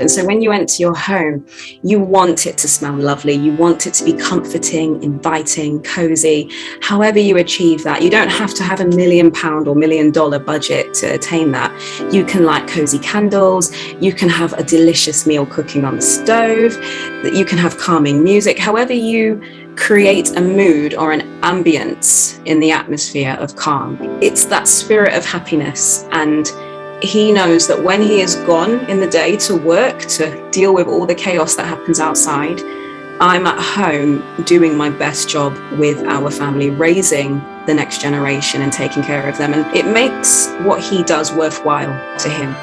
And so when you enter your home, you want it to smell lovely. You want it to be comforting, inviting, cozy. However you achieve that, you don't have to have £1 million or $1 million budget to attain that. You can light cozy candles. You can have a delicious meal cooking on the stove. You can have calming music. However you create a mood or an ambience in the atmosphere of calm, it's that spirit of happiness. And he knows that when he is gone in the day to work, to deal with all the chaos that happens outside, I'm at home doing my best job with our family, raising the next generation and taking care of them. And it makes what he does worthwhile to him.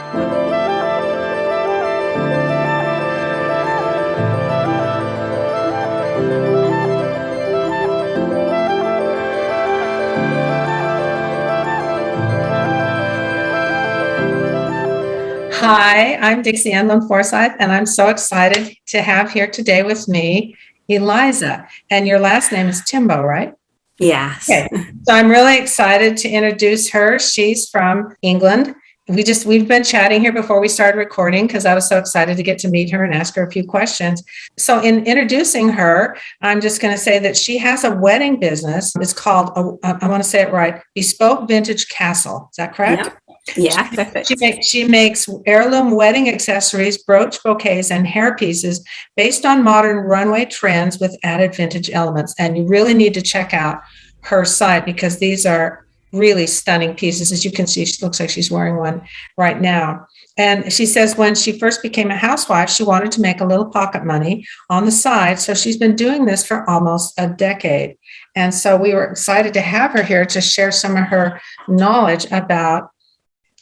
Hi, I'm Dixie Anlin Forsyth, and I'm so excited to have here today with me Eliza. And your last name is Timbo, right? Yes. Okay. So I'm really excited to introduce her. She's from England. We've been chatting here before we started recording because I was so excited to get to meet her and ask her a few questions. So in introducing her, I'm just going to say that she has a wedding business. It's called, I want to say it right, Bespoke Vintage Castle. Is that correct? Yep. Yeah, perfect. She makes heirloom wedding accessories, brooch, bouquets, and hair pieces based on modern runway trends with added vintage elements. And you really need to check out her site because these are really stunning pieces. As you can see, she looks like she's wearing one right now. And she says when she first became a housewife, she wanted to make a little pocket money on the side. So she's been doing this for almost a decade. And so we were excited to have her here to share some of her knowledge about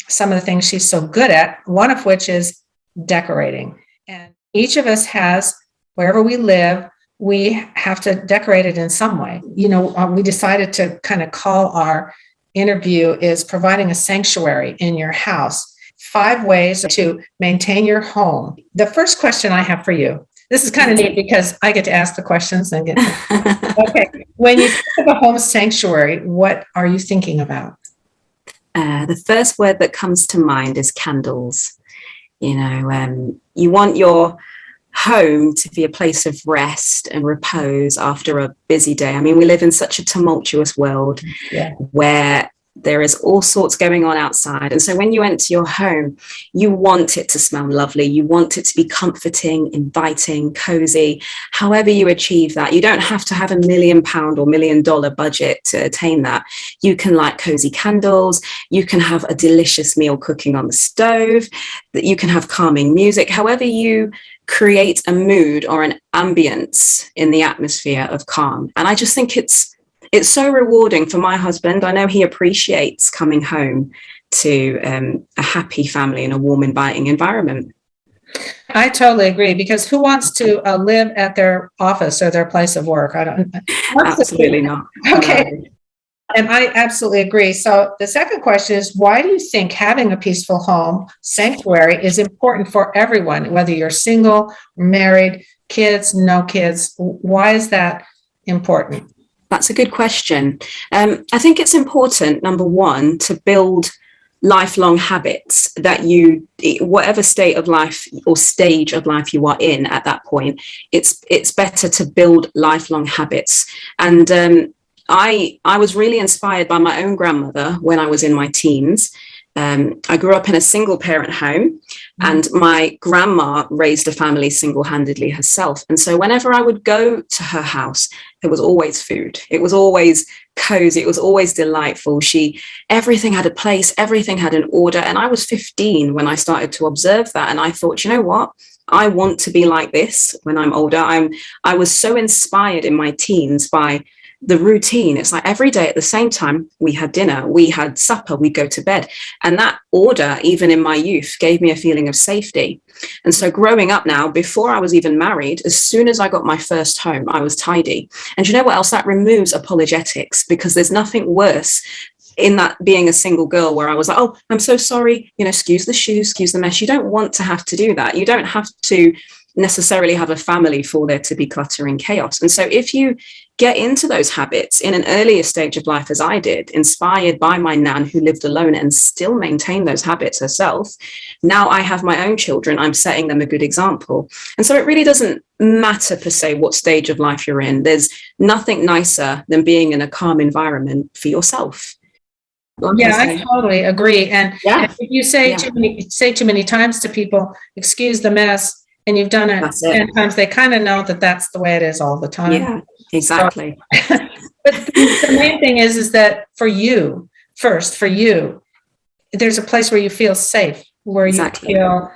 some of the things she's so good at, one of which is decorating. And each of us has, wherever we live, we have to decorate it in some way. You know, we decided to kind of call our interview is providing a sanctuary in your house, 5 ways to maintain your home. The first question I have for you, this is kind of neat because I get to ask the questions and get okay. When you think of a home sanctuary, what are you thinking about? The first word that comes to mind is candles. You know, you want your home to be a place of rest and repose after a busy day. I mean, we live in such a tumultuous world where there is all sorts going on outside. And so when you enter your home, you want it to smell lovely. You want it to be comforting, inviting, cozy. However you achieve that, you don't have to have £1 million or $1 million budget to attain that. You can light cozy candles. You can have a delicious meal cooking on the stove. You can have calming music. However you create a mood or an ambience in the atmosphere of calm. And I just think it's so rewarding for my husband. I know he appreciates coming home to a happy family in a warm, inviting environment. I totally agree, because who wants to live at their office or their place of work? Absolutely not. Okay. No. And I absolutely agree. So the second question is, why do you think having a peaceful home sanctuary is important for everyone, whether you're single, married, kids, no kids? Why is that important? That's a good question. I think it's important, number one, to build lifelong habits that you, whatever state of life or stage of life you are in at that point, it's better to build lifelong habits. And I was really inspired by my own grandmother when I was in my teens. I grew up in a single parent home, and my grandma raised a family single-handedly herself. And so whenever I would go to her house, there was always food. It was always cozy. It was always delightful. Everything had a place, everything had an order. And I was 15 when I started to observe that. And I thought, you know what? I want to be like this when I'm older. I was so inspired in my teens by the routine. It's like every day at the same time, we had dinner, we had supper, we'd go to bed. And that order, even in my youth, gave me a feeling of safety. And so growing up now, before I was even married, as soon as I got my first home, I was tidy. And you know what else? That removes apologetics, because there's nothing worse in that being a single girl where I was like, oh, I'm so sorry, excuse the shoes, excuse the mess. You don't want to have to do that. You don't have to necessarily have a family for there to be clutter and chaos. And so if you get into those habits in an earlier stage of life, as I did, inspired by my nan who lived alone and still maintained those habits herself. Now I have my own children, I'm setting them a good example. And so it really doesn't matter per se what stage of life you're in. There's nothing nicer than being in a calm environment for yourself. I totally agree. And if you say too many times to people, excuse the mess, and you've done it 10 times, they kind of know that that's the way it is all the time. Yeah, exactly. So, but the main thing is that for you, there's a place where you feel safe, where you feel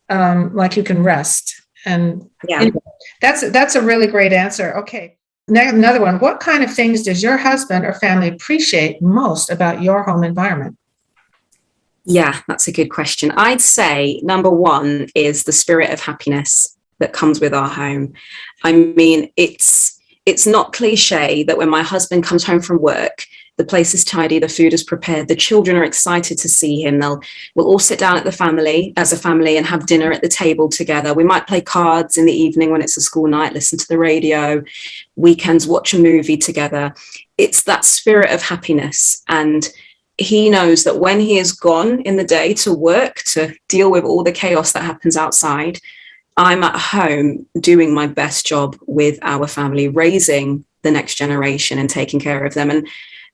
like you can rest. And that's a really great answer. Okay. Another one. What kind of things does your husband or family appreciate most about your home environment? Yeah, that's a good question. I'd say number one is the spirit of happiness that comes with our home. I mean, it's not cliche that when my husband comes home from work, the place is tidy, the food is prepared, the children are excited to see him. We'll all sit down as a family and have dinner at the table together. We might play cards in the evening when it's a school night, listen to the radio, weekends, watch a movie together. It's that spirit of happiness. And he knows that when he is gone in the day to work, to deal with all the chaos that happens outside, I'm at home doing my best job with our family, raising the next generation and taking care of them.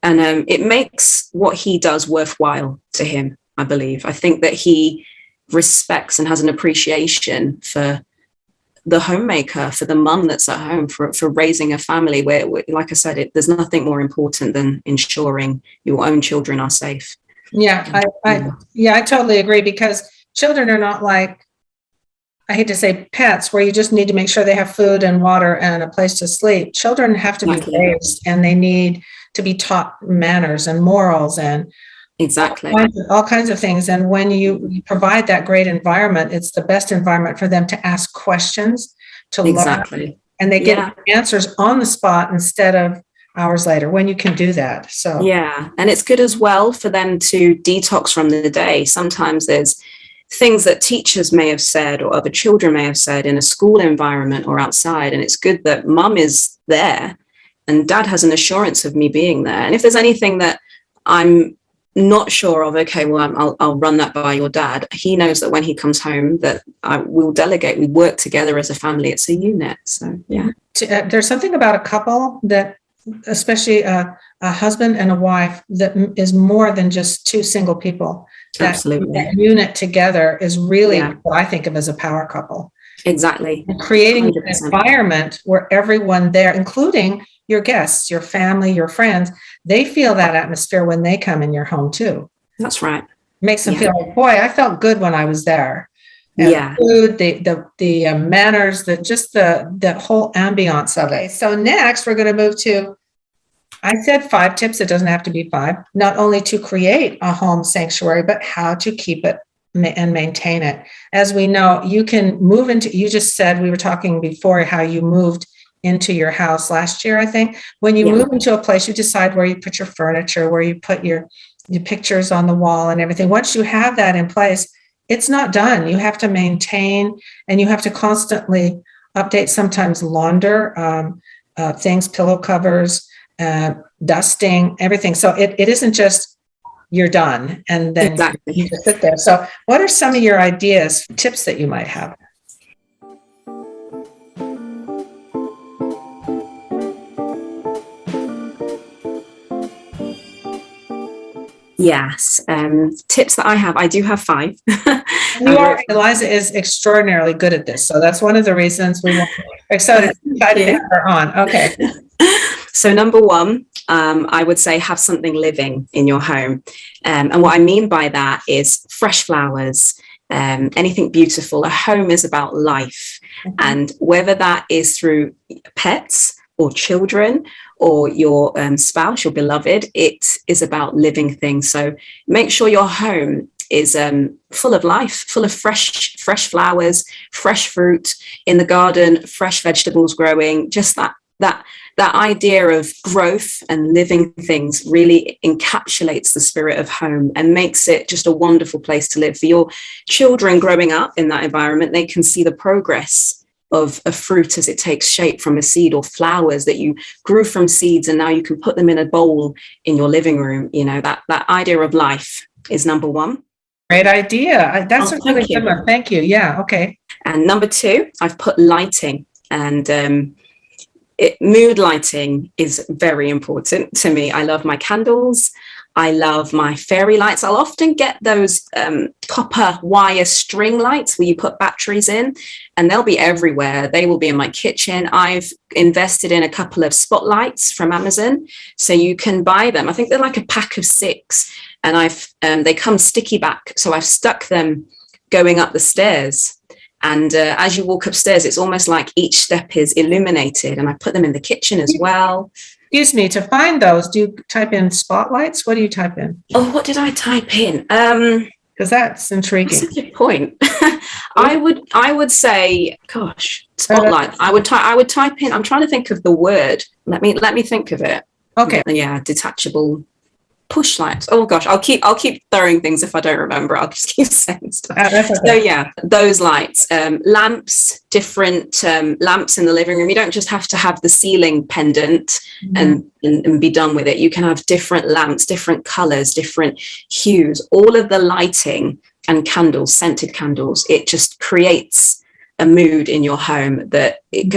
And it makes what he does worthwhile to him, I believe. I think that he respects and has an appreciation for the homemaker, for the mum that's at home, for raising a family where, like I said, there's nothing more important than ensuring your own children are safe. I totally agree, because children are not like, I hate to say pets, where you just need to make sure they have food and water and a place to sleep. Children have to be raised, and they need to be taught manners and morals and all kinds of things. And when you provide that great environment, it's the best environment for them to ask questions, to learn, and they get answers on the spot instead of hours later, when you can do that. So and it's good as well for them to detox from the day. Sometimes there's things that teachers may have said or other children may have said in a school environment or outside, and it's good that mum is there and dad has an assurance of me being there. And if there's anything that I'm not sure of, okay, well, I'll run that by your dad. He knows that when he comes home that we'll delegate, we work together as a family. It's a unit. So there's something about a couple that, especially a husband and a wife, that is more than just two single people. That unit together is really what I think of as a power couple. Exactly. And creating 100%. An environment where everyone there, including your guests, your family, your friends, they feel that atmosphere when they come in your home too. That's right. Makes them feel like, boy, I felt good when I was there. And the food, the manners, the whole ambiance of it. So next we're going to move to, I said 5 tips. It doesn't have to be 5, not only to create a home sanctuary, but how to keep it and maintain it. As we know, you can move into, you just said, we were talking before how you moved into your house last year, I think. When you move into a place, you decide where you put your furniture, where you put your pictures on the wall and everything. Once you have that in place, it's not done. You have to maintain, and you have to constantly update, sometimes launder things, pillow covers, dusting, everything. So it isn't just you're done and then you just sit there. So what are some of your ideas, tips that you might have? Yes. Tips that I have, I do have 5. Eliza is extraordinarily good at this. So that's one of the reasons we want excited to have her on. Okay. So number 1, I would say have something living in your home. And what I mean by that is fresh flowers, anything beautiful. A home is about life. Mm-hmm. And whether that is through pets or children or your spouse, your beloved, it is about living things. So make sure your home is full of life, full of fresh flowers, fresh fruit in the garden, fresh vegetables growing. Just that idea of growth and living things really encapsulates the spirit of home and makes it just a wonderful place to live. For your children growing up in that environment, they can see the progress of a fruit as it takes shape from a seed, or flowers that you grew from seeds and now you can put them in a bowl in your living room. That idea of life is number one. Great idea. That's a really good one. Thank you. Yeah. Okay. And number two, I've put lighting, and mood lighting is very important to me. I love my candles. I love my fairy lights. I'll often get those copper wire string lights where you put batteries in, and they'll be everywhere. They will be in my kitchen. I've invested in a couple of spotlights from Amazon, so you can buy them. I think they're like a pack of 6, and they come sticky back. So I've stuck them going up the stairs. And as you walk upstairs, it's almost like each step is illuminated. And I put them in the kitchen as well. Excuse me, to find those, do you type in spotlights? What do you type in? Oh, what did I type in? Because that's intriguing. That's a good point. I would say, gosh, spotlight. I would type in. I'm trying to think of the word. Let me think of it. Okay. Yeah, detachable push lights. Oh gosh, I'll keep throwing things if I don't remember. I'll just keep saying stuff. Okay. So yeah, those lights, lamps, different lamps in the living room. You don't just have to have the ceiling pendant and be done with it. You can have different lamps, different colors, different hues. All of the lighting and candles, scented candles, it just creates a mood in your home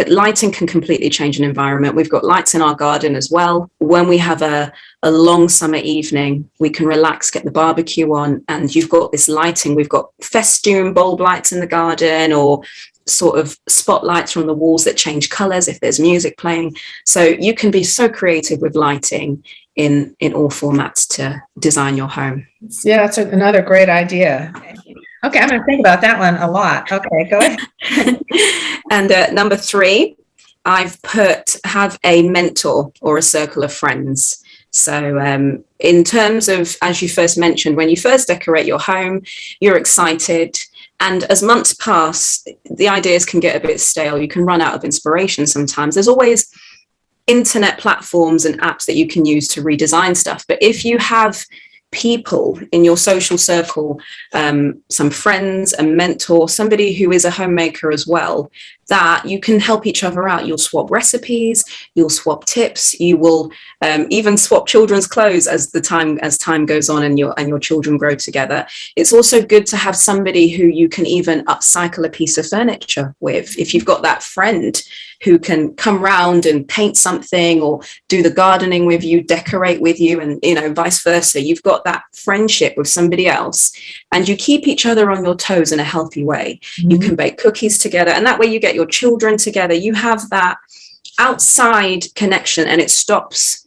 lighting can completely change an environment. We've got lights in our garden as well. When we have a long summer evening, we can relax, get the barbecue on, and you've got this lighting. We've got festoon bulb lights in the garden, or sort of spotlights from the walls that change colors if there's music playing. So you can be so creative with lighting in all formats to design your home. Yeah, that's another great idea. Okay, I'm going to think about that one a lot. Okay, go ahead. And number 3, I've have a mentor or a circle of friends. So in terms of, as you first mentioned, when you first decorate your home, you're excited. And as months pass, the ideas can get a bit stale. You can run out of inspiration sometimes. There's always internet platforms and apps that you can use to redesign stuff. But if you have people in your social circle, some friends, a mentor, somebody who is a homemaker as well, that you can help each other out. You'll swap recipes, you'll swap tips, you will even swap children's clothes as time goes on and your children grow together. It's also good to have somebody who you can even upcycle a piece of furniture with. If you've got that friend who can come round and paint something or do the gardening with you, decorate with you, and vice versa. You've got that friendship with somebody else, and you keep each other on your toes in a healthy way. You can bake cookies together, and that way you get your children together. You have that outside connection, and it stops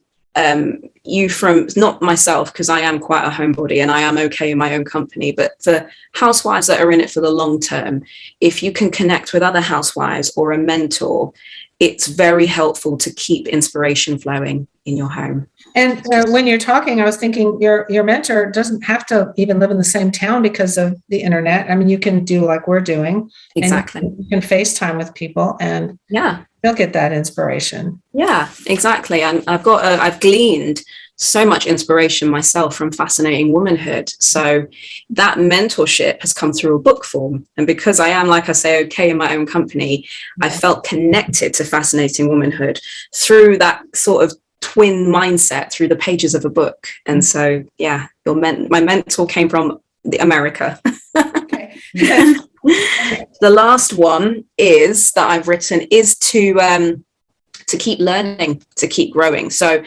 you from, not myself, because I am quite a homebody and I am okay in my own company, but for housewives that are in it for the long term, if you can connect with other housewives or a mentor, it's very helpful to keep inspiration flowing in your home. And when you're talking, I was thinking your mentor doesn't have to even live in the same town because of the internet. I mean, you can do like we're doing. Exactly. And you can FaceTime with people, and they'll get that inspiration. Yeah, exactly. And I've gleaned so much inspiration myself from Fascinating Womanhood. So that mentorship has come through a book form. And because I am, like I say, okay in my own company, I felt connected to Fascinating Womanhood through that sort of twin mindset through the pages of a book. And so, yeah, my mentor came from America. Okay. The last one is that I've written is to keep learning, to keep growing. So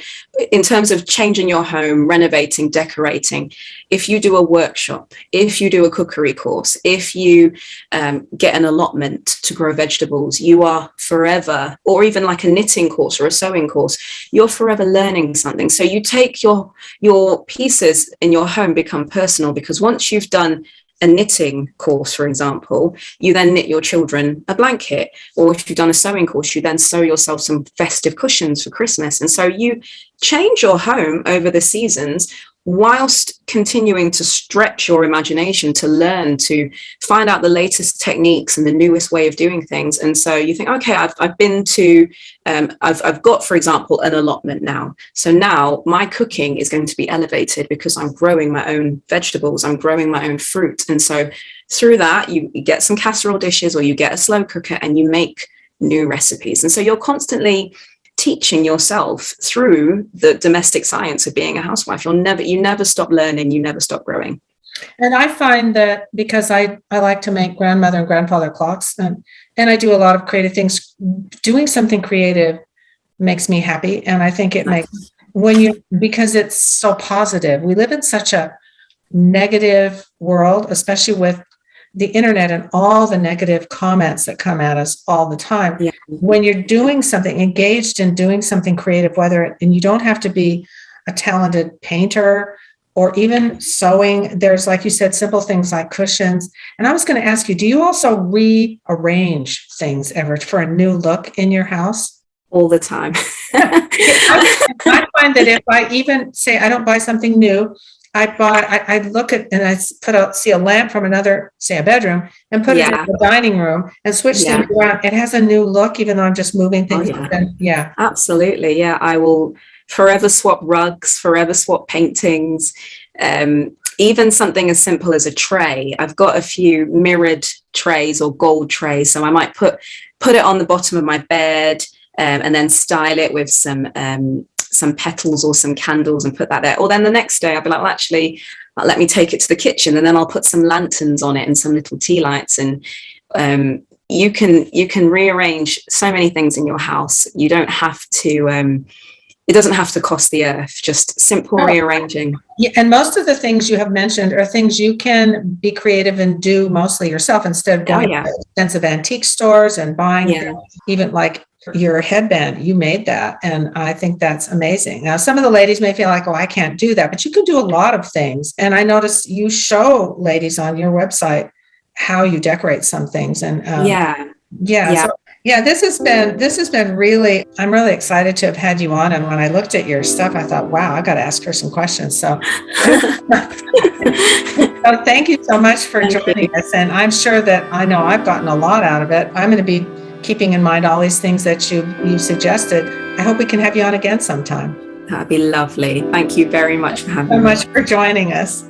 in terms of changing your home, renovating, decorating, if you do a workshop, if you do a cookery course, if you get an allotment to grow vegetables, you are forever, or even like a knitting course or a sewing course, you're forever learning something. So you take your pieces in your home become personal, because once you've done a knitting course, for example, you then knit your children a blanket, or if you've done a sewing course, you then sew yourself some festive cushions for Christmas. And so you change your home over the seasons whilst continuing to stretch your imagination to learn, to find out the latest techniques and the newest way of doing things. And so you think, okay, I've been to, I've got, for example, an allotment now. So now my cooking is going to be elevated because I'm growing my own vegetables, I'm growing my own fruit. And so through that, you get some casserole dishes, or you get a slow cooker, and you make new recipes. And so you're constantly teaching yourself through the domestic science of being a housewife. You never stop learning, you never stop growing. And I find that because I like to make grandmother and grandfather clocks, and I do a lot of creative things, doing something creative makes me happy. And I think it makes, because it's so positive. We live in such a negative world, especially with the internet and all the negative comments that come at us all the time. Yeah. When you're doing something, engaged in doing something creative, and you don't have to be a talented painter or even sewing. There's, like you said, simple things like cushions. And I was going to ask you, do you also rearrange things ever for a new look in your house? All the time. I find that if I even say I don't buy something new, I look at, and I see a lamp from another, say a bedroom, and put it in the dining room and switch things around. It has a new look, even though I'm just moving things. Absolutely. Yeah. I will forever swap rugs, forever swap paintings. Even something as simple as a tray. I've got a few mirrored trays or gold trays. So I might put it on the bottom of my bed, and then style it with some petals or some candles and put that there. Or then the next day I'll be like, well, actually, let me take it to the kitchen, and then I'll put some lanterns on it and some little tea lights. And you can rearrange so many things in your house. You don't have to, it doesn't have to cost the earth, just simple rearranging. Yeah, and most of the things you have mentioned are things you can be creative and do mostly yourself, instead of going to expensive antique stores and buying things. Even like your headband, you made that, and I think that's amazing. Now, some of the ladies may feel like, oh, I can't do that, but you can do a lot of things. And I noticed you show ladies on your website how you decorate some things. And this has been really, I'm really excited to have had you on. And when I looked at your stuff, I thought, wow, I got to ask her some questions. So, so thank you so much for joining us. And I'm sure that I know I've gotten a lot out of it. I'm going to be keeping in mind all these things that you suggested. I hope we can have you on again sometime. That'd be lovely. Thank you very much for having me. So much for joining us.